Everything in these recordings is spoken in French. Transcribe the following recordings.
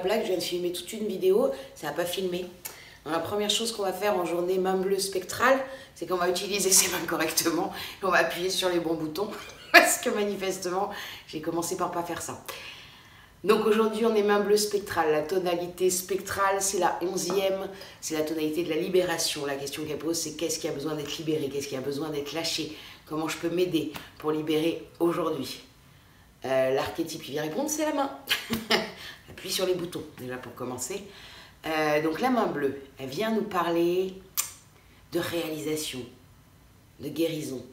blabla que je viens de filmer toute une vidéo, ça n'a pas filmé. Alors, la première chose qu'on va faire en journée main bleue spectrale, c'est qu'on va utiliser ses mains correctement et on va appuyer sur les bons boutons parce que manifestement, j'ai commencé par pas faire ça. Donc aujourd'hui, on est main bleue spectrale. La tonalité spectrale, c'est la 11e, c'est la tonalité de la libération. La question qu'elle pose, c'est qu'est-ce qui a besoin d'être libéré, qu'est-ce qui a besoin d'être lâché, comment je peux m'aider pour libérer aujourd'hui. L'archétype qui vient répondre, c'est la main. Appuie sur les boutons, déjà pour commencer. Donc la main bleue, elle vient nous parler de réalisation, de guérison.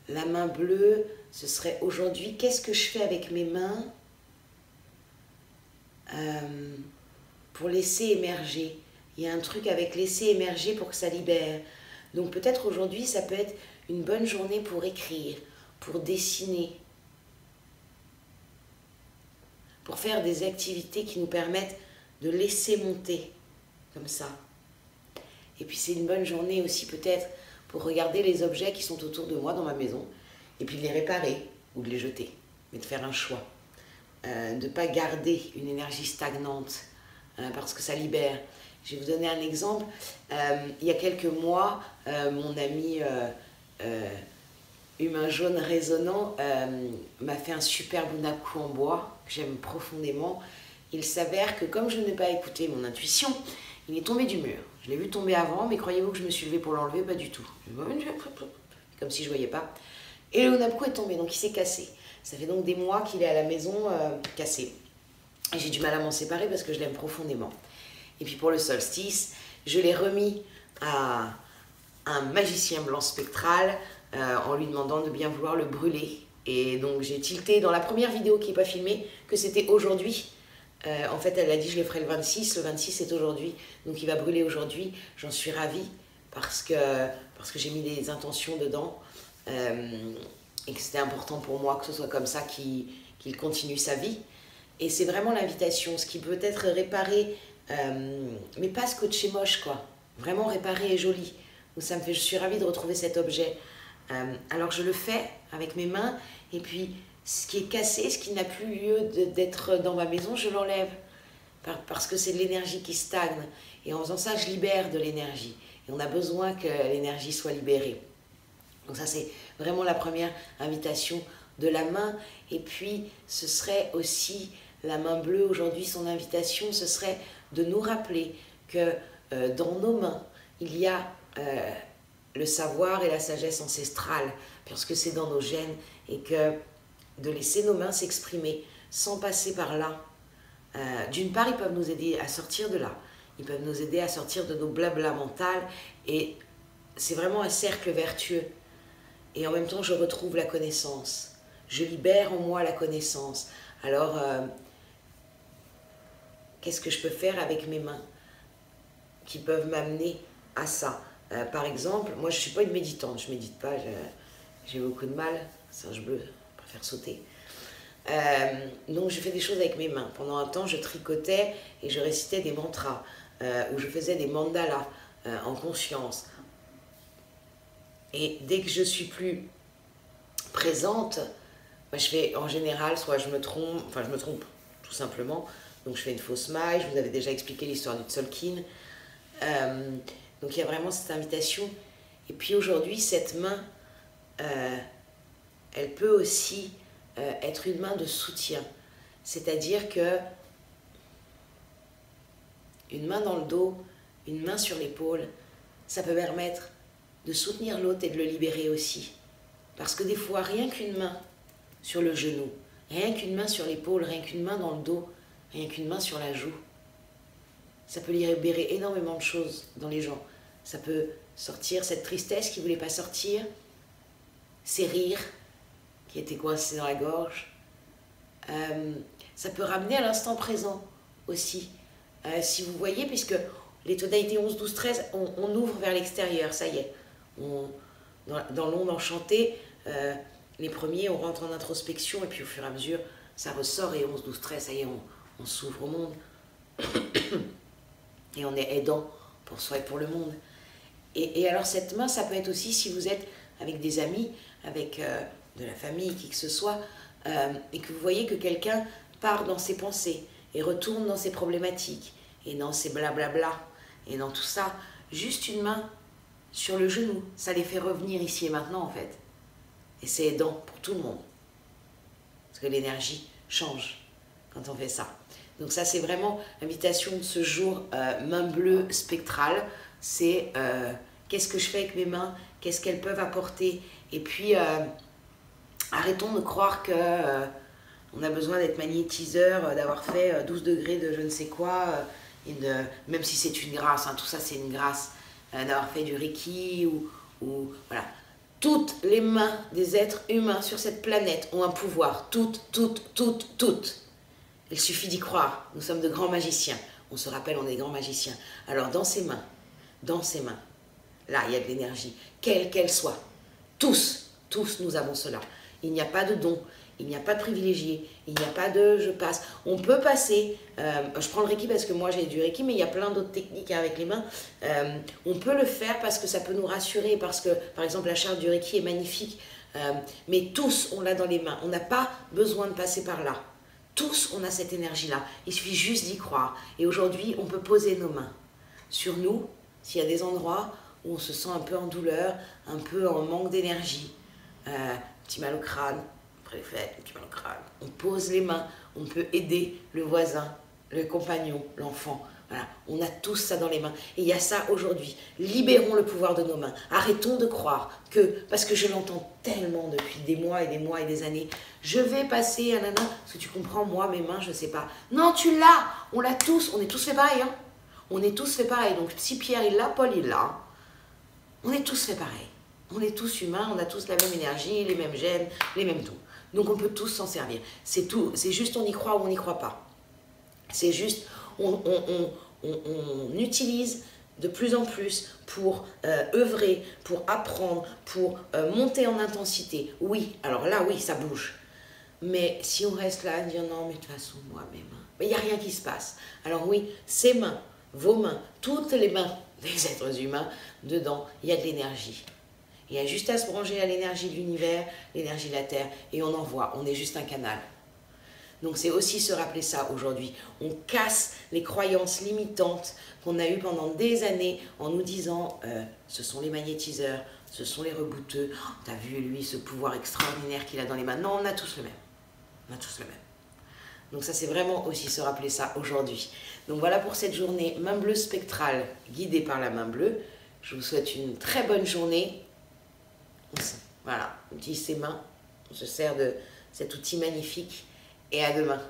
La main bleue, ce serait aujourd'hui, qu'est-ce que je fais avec mes mains pour laisser émerger. Il y a un truc avec laisser émerger pour que ça libère. Donc peut-être aujourd'hui, ça peut être une bonne journée pour écrire, pour dessiner, pour faire des activités qui nous permettent de laisser monter, comme ça. Et puis c'est une bonne journée aussi peut-être pour regarder les objets qui sont autour de moi dans ma maison, et puis de les réparer ou de les jeter, mais de faire un choix. De ne pas garder une énergie stagnante, parce que ça libère. Je vais vous donner un exemple. Il y a quelques mois, mon ami Humain Jaune Résonnant m'a fait un superbe naku en bois, que j'aime profondément. Il s'avère que comme je n'ai pas écouté mon intuition, il est tombé du mur. Je l'ai vu tomber avant, mais croyez-vous que je me suis levée pour l'enlever? Pas du tout. Comme si je ne voyais pas. Et le naku est tombé, donc il s'est cassé. Ça fait donc des mois qu'il est à la maison cassé. Et j'ai du mal à m'en séparer parce que je l'aime profondément. Et puis pour le solstice, je l'ai remis à un magicien blanc spectral en lui demandant de bien vouloir le brûler. Et donc j'ai tilté dans la première vidéo qui n'est pas filmée que c'était aujourd'hui. En fait, elle a dit je le ferai le 26 est aujourd'hui, donc il va brûler aujourd'hui. J'en suis ravie parce que j'ai mis des intentions dedans. Et que c'était important pour moi que ce soit comme ça qu'il continue sa vie. Et c'est vraiment l'invitation, ce qui peut être réparé, mais pas scotché moche, quoi. Vraiment réparé et joli. Donc ça me fait, je suis ravie de retrouver cet objet. Alors je le fais avec mes mains, et puis ce qui est cassé, ce qui n'a plus lieu d'être dans ma maison, je l'enlève. Parce que c'est de l'énergie qui stagne. Et en faisant ça, je libère de l'énergie. Et on a besoin que l'énergie soit libérée. Donc ça, c'est vraiment la première invitation de la main. Et puis, ce serait aussi la main bleue aujourd'hui, son invitation, ce serait de nous rappeler que dans nos mains, il y a le savoir et la sagesse ancestrale, parce que c'est dans nos gènes, et que de laisser nos mains s'exprimer sans passer par là. D'une part, ils peuvent nous aider à sortir de là. Ils peuvent nous aider à sortir de nos blabla mentales. Et c'est vraiment un cercle vertueux. Et en même temps, je retrouve la connaissance. Je libère en moi la connaissance. Alors, qu'est-ce que je peux faire avec mes mains qui peuvent m'amener à ça? Par exemple, moi, je ne suis pas une méditante. Je ne médite pas. J'ai beaucoup de mal. Singe bleu, je préfère sauter. Donc, je fais des choses avec mes mains. Pendant un temps, je tricotais et je récitais des mantras. Ou je faisais des mandalas en conscience. Et dès que je suis plus présente, bah, je fais en général, soit je me trompe tout simplement, donc je fais une fausse maille. Je vous avais déjà expliqué l'histoire du Tzolk'in. Donc il y a vraiment cette invitation. Et puis aujourd'hui, cette main, elle peut aussi être une main de soutien. C'est-à-dire que une main dans le dos, une main sur l'épaule, ça peut permettre de soutenir l'autre et de le libérer aussi. Parce que des fois, rien qu'une main sur le genou, rien qu'une main sur l'épaule, rien qu'une main dans le dos, rien qu'une main sur la joue, ça peut libérer énormément de choses dans les gens. Ça peut sortir cette tristesse qui ne voulait pas sortir, ces rires qui étaient coincés dans la gorge. Ça peut ramener à l'instant présent aussi. Si vous voyez, puisque les tonalités 11, 12, 13, on ouvre vers l'extérieur, ça y est. Dans l'onde enchantée, les premiers, on rentre en introspection, et puis au fur et à mesure, ça ressort, et 11, 12, 13, ça y est, on s'ouvre au monde. Et on est aidant pour soi et pour le monde. Et alors cette main, ça peut être aussi si vous êtes avec des amis, avec de la famille, qui que ce soit, et que vous voyez que quelqu'un part dans ses pensées et retourne dans ses problématiques et dans ses blablabla et dans tout ça, juste une main sur le genou, ça les fait revenir ici et maintenant en fait. Et c'est aidant pour tout le monde. Parce que l'énergie change quand on fait ça. Donc ça c'est vraiment l'invitation de ce jour main bleue spectrale. C'est qu'est-ce que je fais avec mes mains, qu'est-ce qu'elles peuvent apporter. Et puis arrêtons de croire que on a besoin d'être magnétiseur, d'avoir fait 12 degrés de je ne sais quoi, même si c'est une grâce, hein, tout ça c'est une grâce, d'avoir fait du Reiki ou voilà. Toutes les mains des êtres humains sur cette planète ont un pouvoir, toutes. Il suffit d'y croire, nous sommes de grands magiciens, on se rappelle, on est des grands magiciens. Alors dans ces mains, là il y a de l'énergie, quelle qu'elle soit, tous nous avons cela. Il n'y a pas de don, il n'y a pas de privilégié, il n'y a pas de je passe. On peut passer, je prends le Reiki parce que moi j'ai du Reiki, mais il y a plein d'autres techniques avec les mains. On peut le faire parce que ça peut nous rassurer, parce que par exemple la charte du Reiki est magnifique, mais tous on l'a dans les mains, on n'a pas besoin de passer par là. Tous on a cette énergie-là, il suffit juste d'y croire. Et aujourd'hui on peut poser nos mains sur nous, s'il y a des endroits où on se sent un peu en douleur, un peu en manque d'énergie, petit mal au crâne, préfet, petit mal au crâne. On pose les mains, on peut aider le voisin, le compagnon, l'enfant. Voilà, on a tous ça dans les mains. Et il y a ça aujourd'hui. Libérons le pouvoir de nos mains. Arrêtons de croire que, parce que je l'entends tellement depuis des mois et des années, je vais passer à nana, parce que tu comprends, moi, mes mains, je ne sais pas. Non, tu l'as, on l'a tous, on est tous fait pareil. Hein. On est tous fait pareil. Donc si Pierre il l'a, Paul il l'a. On est tous fait pareil. On est tous humains, on a tous la même énergie, les mêmes gènes, les mêmes tout. Donc on peut tous s'en servir. C'est tout. C'est juste on y croit ou on n'y croit pas. C'est juste on utilise de plus en plus pour œuvrer, pour apprendre, pour monter en intensité. Oui, alors là, oui, ça bouge. Mais si on reste là à dire non, mais de toute façon, moi, mes mains, mais il n'y a rien qui se passe. Alors oui, ces mains, vos mains, toutes les mains des êtres humains, dedans, il y a de l'énergie. Il y a juste à se brancher à l'énergie de l'univers, l'énergie de la Terre, et on envoie, on est juste un canal. Donc c'est aussi se rappeler ça aujourd'hui. On casse les croyances limitantes qu'on a eues pendant des années en nous disant ce sont les magnétiseurs, ce sont les rebouteux. Oh, t'as vu lui ce pouvoir extraordinaire qu'il a dans les mains. Non, on a tous le même. On a tous le même. Donc ça c'est vraiment aussi se rappeler ça aujourd'hui. Donc voilà pour cette journée main bleue spectrale guidée par la main bleue. Je vous souhaite une très bonne journée. Voilà, on utilise ses mains, on se sert de cet outil magnifique et à demain.